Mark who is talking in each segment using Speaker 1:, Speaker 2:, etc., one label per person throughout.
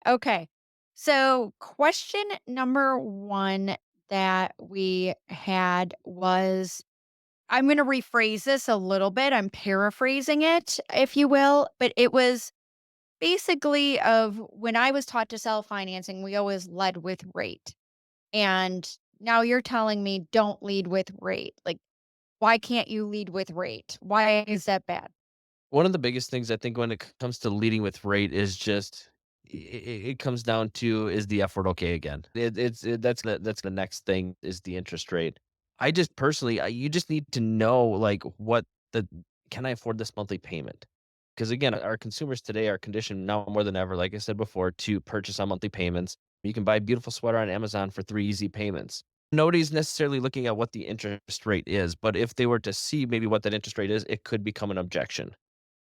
Speaker 1: Okay. So, question number one that we had was, I'm going to rephrase this a little bit. I'm paraphrasing it, if you will, but it was basically of when I was taught to sell financing, we always led with rate. And now you're telling me don't lead with rate. Like, why can't you lead with rate? Why is that bad?
Speaker 2: One of the biggest things I think when it comes to leading with rate is just it comes down to is the effort okay again. That's the next thing is the interest rate. I just personally, you just need to know like what the can I afford this monthly payment? Because again, our consumers today are conditioned now more than ever, like I said before, to purchase on monthly payments. You can buy a beautiful sweater on Amazon for 3 easy payments. Nobody's necessarily looking at what the interest rate is, but if they were to see maybe what that interest rate is, it could become an objection.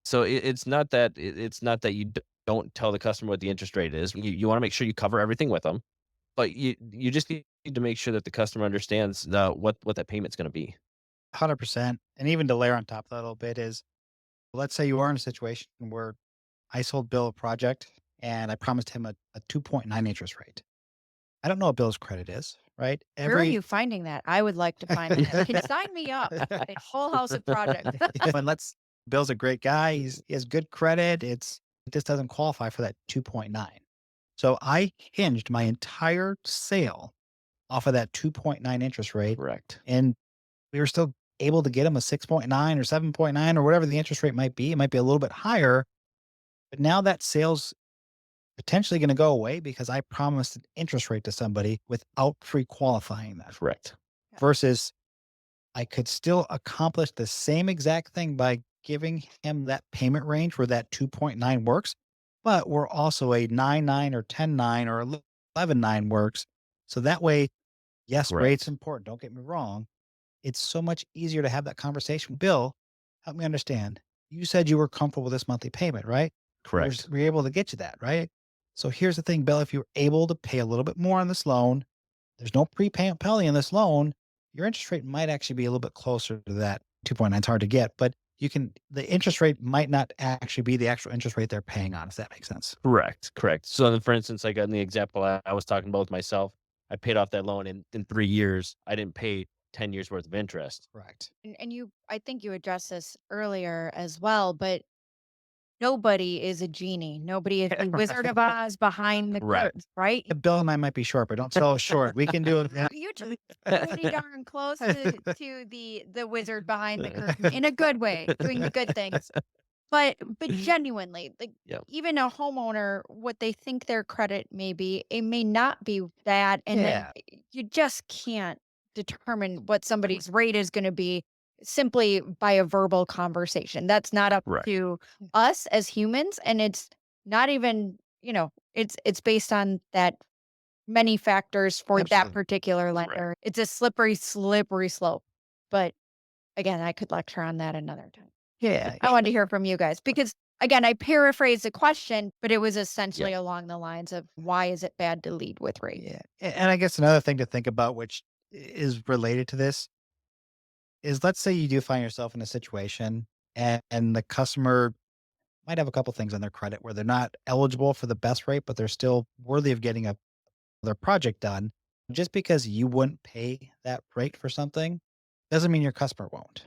Speaker 2: So it's not that you don't tell the customer what the interest rate is. You wanna make sure you cover everything with them, but you just need to make sure that the customer understands what that payment's gonna be.
Speaker 3: 100%. And even to layer on top of that a little bit is, let's say you are in a situation where I sold Bill a project and I promised him a 2.9 interest rate. I don't know what Bill's credit is, right?
Speaker 1: Where are
Speaker 3: Every
Speaker 1: you finding that? I would like to find that. Can sign me up. A whole house of projects.
Speaker 3: and let's Bill's a great guy. He has good credit. It just doesn't qualify for that 2.9. So I hinged my entire sale off of that 2.9 interest rate,
Speaker 2: Correct.
Speaker 3: and we were still able to get him a 6.9 or 7.9 or whatever the interest rate might be. It might be a little bit higher, but now that sales potentially going to go away because I promised an interest rate to somebody without pre-qualifying that.
Speaker 2: Correct.
Speaker 3: Versus I could still accomplish the same exact thing by giving him that payment range where that 2.9 works, but where also a 9.9 or 10.9 or 11.9 works. So that way, yes, rate's
Speaker 2: Correct.
Speaker 3: important. Don't get me wrong. It's so much easier to have that conversation. Bill, help me understand. You said you were comfortable with this monthly payment, right?
Speaker 2: Correct.
Speaker 3: We were able to get you that, right? So here's the thing, Bill. If you're able to pay a little bit more on this loan, there's no prepayment penalty in this loan. Your interest rate might actually be a little bit closer to that 2.9. It's hard to get, but the interest rate might not actually be the actual interest rate they're paying on, if that makes sense.
Speaker 2: Correct. Correct. So then for instance, like in the example I was talking about with myself, I paid off that loan in 3 years. I didn't pay 10 years worth of interest.
Speaker 3: Correct.
Speaker 1: And you, I think you addressed this earlier as well, but nobody is a genie. Nobody is the Wizard of Oz behind the curtain,
Speaker 2: Correct.
Speaker 1: right?
Speaker 3: Bill and I might be short, but don't sell us short. We can do it. Yeah.
Speaker 1: You two pretty darn close to the wizard behind the curtain in a good way, doing the good things. But genuinely, like
Speaker 2: Yeah.
Speaker 1: even a homeowner, what they think their credit may be, it may not be that, and then
Speaker 3: Yeah.
Speaker 1: you just can't determine what somebody's rate is going to be simply by a verbal conversation. That's not up
Speaker 2: Correct.
Speaker 1: to us as humans, and it's not even, it's based on that many factors for that
Speaker 3: Absolutely.
Speaker 1: particular
Speaker 2: Correct.
Speaker 1: lender. It's a slippery, slippery slope. But again, I could lecture on that another time.
Speaker 3: Yeah.
Speaker 1: I wanted to hear from you guys because, again, I paraphrased the question, but it was
Speaker 2: Yeah.
Speaker 1: essentially along the lines of why is it bad to lead with rate?
Speaker 3: Yeah. And I guess another thing to think about, which is related to this, is let's say you do find yourself in a situation and the customer might have a couple things on their credit where they're not eligible for the best rate, but they're still worthy of getting their project done. Just because you wouldn't pay that rate for something doesn't mean your customer won't.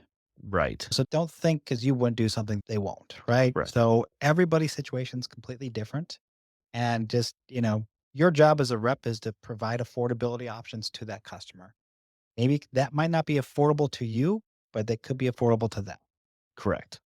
Speaker 2: Right.
Speaker 3: So don't think because you wouldn't do something, they won't, right?
Speaker 2: Correct.
Speaker 3: So everybody's situation is completely different. And just, your job as a rep is to provide affordability options to that customer. Maybe that might not be affordable to you, but they could be affordable to them.
Speaker 2: Correct.